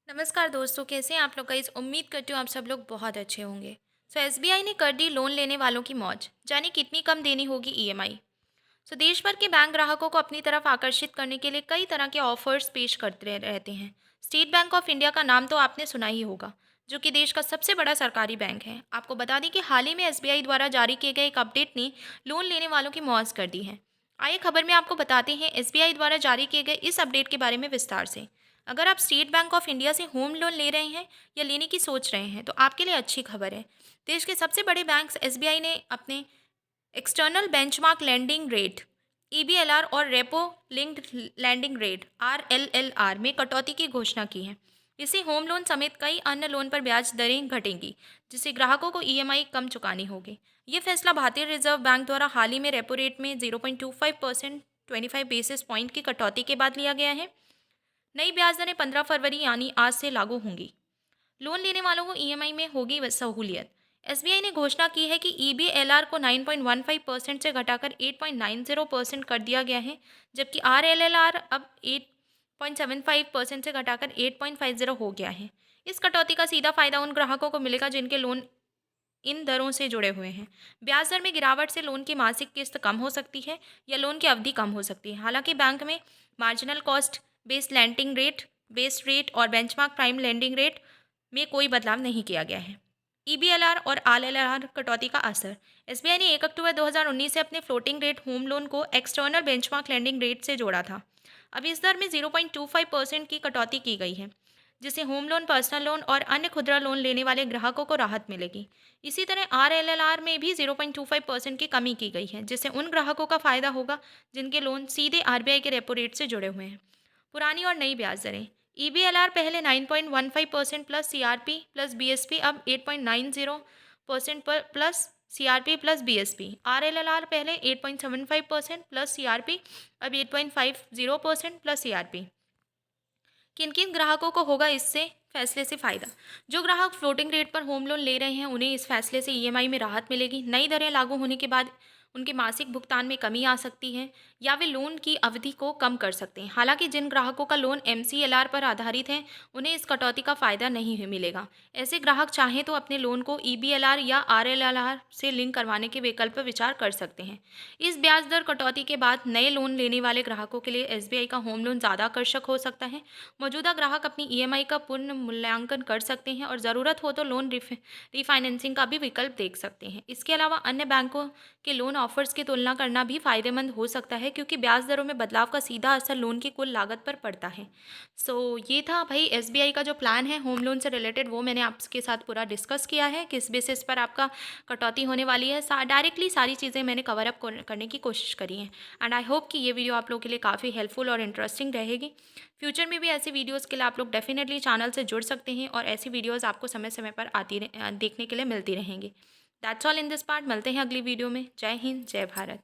नमस्कार दोस्तों, कैसे हैं आप लोग? गाइस, उम्मीद करती हूँ आप सब लोग बहुत अच्छे होंगे। एसबीआई ने कर दी लोन लेने वालों की मौज। जाने कितनी कम देनी होगी ईएमआई। देश भर के बैंक ग्राहकों को अपनी तरफ आकर्षित करने के लिए कई तरह के ऑफर्स पेश करते रहते हैं। स्टेट बैंक ऑफ इंडिया का नाम तो आपने सुना ही होगा, जो कि देश का सबसे बड़ा सरकारी बैंक है। आपको बता दें कि हाल ही में एसबीआई द्वारा जारी किए गए एक अपडेट ने लोन लेने वालों की मौज कर दी है। आइए खबर में आपको बताते हैं एसबीआई द्वारा जारी किए गए इस अपडेट के बारे में विस्तार से। अगर आप स्टेट बैंक ऑफ इंडिया से होम लोन ले रहे हैं या लेने की सोच रहे हैं, तो आपके लिए अच्छी खबर है। देश के सबसे बड़े बैंक एसबीआई ने अपने एक्सटर्नल बेंचमार्क लैंडिंग रेट ईबीएलआर और repo linked landing rate RLLR में कटौती की घोषणा की है। इससे होम लोन समेत कई अन्य लोन पर ब्याज दरें घटेंगी, जिससे ग्राहकों को ईएमआई कम चुकानी होगी। ये फैसला भारतीय रिजर्व बैंक द्वारा हाल ही में रेपो रेट में 0.25% 25 बेसिस पॉइंट की कटौती के बाद लिया गया है। नई ब्याज दरें 15 फरवरी यानी आज से लागू होंगी। लोन लेने वालों को ईएमआई में होगी सहूलियत। एसबीआई ने घोषणा की है कि ईबीएलआर को 9.15% से घटाकर 8.90% कर दिया गया है, जबकि आरएलएलआर अब 8.75% से घटाकर 8.50 हो गया है। इस कटौती का सीधा फायदा उन ग्राहकों को मिलेगा जिनके लोन इन दरों से जुड़े हुए हैं। ब्याज दर में गिरावट से लोन की मासिक किस्त कम हो सकती है या लोन की अवधि कम हो सकती है। हालांकि बैंक में marginal cost based landing rate, base rate और बेंचमार्क प्राइम लैंडिंग रेट में कोई बदलाव नहीं किया गया है। ईबीएलआर और आरएलआर कटौती का असर। एसबीआई ने 1 अक्टूबर 2019 से अपने फ्लोटिंग रेट होम लोन को एक्सटर्नल बेंचमार्क लैंडिंग रेट से जोड़ा था। अब इस दर में 0.25% की कटौती की गई है, जिससे होम लोन, पर्सनल लोन और अन्य खुदरा लोन लेने वाले ग्राहकों को राहत मिलेगी। इसी तरह आरएलएलआर में भी 0.25% की कमी की गई है, जिससे उन ग्राहकों का फायदा होगा जिनके लोन सीधे आरबीआई के रेपो रेट से जुड़े हुए हैं। पुरानी और नई ब्याज दरें। ईबीएलआर पहले 9.15% प्लस सीआरपी प्लस बीएसपी, अब 8.90% पर plus CRP plus BSP. RLLR पहले 8.75% प्लस सीआरपी, अब 8.50% प्लस सीआरपी। किन किन ग्राहकों को होगा इससे फैसले से फायदा? जो ग्राहक फ्लोटिंग रेट पर होम लोन ले रहे हैं, उन्हें इस फैसले से ईएमआई में राहत मिलेगी। नई दरें लागू होने के बाद उनके मासिक भुगतान में कमी आ सकती है या वे लोन की अवधि को कम कर सकते हैं। हालांकि जिन ग्राहकों का लोन एमसीएलआर पर आधारित है, उन्हें इस कटौती का फायदा नहीं मिलेगा। ऐसे ग्राहक चाहें तो अपने लोन को ईबीएलआर या आरएलएलआर से लिंक करवाने के विकल्प पर विचार कर सकते हैं। इस ब्याज दर कटौती के बाद नए लोन लेने वाले ग्राहकों के लिए एसबीआई का होम लोन ज़्यादा आकर्षक हो सकता है। मौजूदा ग्राहक अपनी ईएमआई का पूर्ण मूल्यांकन कर सकते हैं और ज़रूरत हो तो लोन रिफाइनेंसिंग का भी विकल्प देख सकते हैं। इसके अलावा अन्य बैंकों के लोन ऑफर्स की तुलना करना भी फायदेमंद हो सकता है, क्योंकि ब्याज दरों में बदलाव का सीधा असर लोन की कुल लागत पर पड़ता है। ये था भाई एसबीआई का जो प्लान है होम लोन से रिलेटेड, वो मैंने आपके साथ पूरा डिस्कस किया है, किस बेसिस पर आपका कटौती होने वाली है। डायरेक्टली सारी चीज़ें मैंने कवर अप करने की कोशिश करी है। एंड आई होप कि ये वीडियो आप लोगों के लिए काफ़ी हेल्पफुल और इंटरेस्टिंग रहेगी। फ्यूचर में भी ऐसी वीडियोस के लिए आप लोग डेफिनेटली चैनल से जुड़ सकते हैं और ऐसी वीडियोस आपको समय समय पर देखने के लिए मिलती रहेंगी। That's all in this part. मिलते हैं अगली वीडियो में। जय हिंद, जय भारत।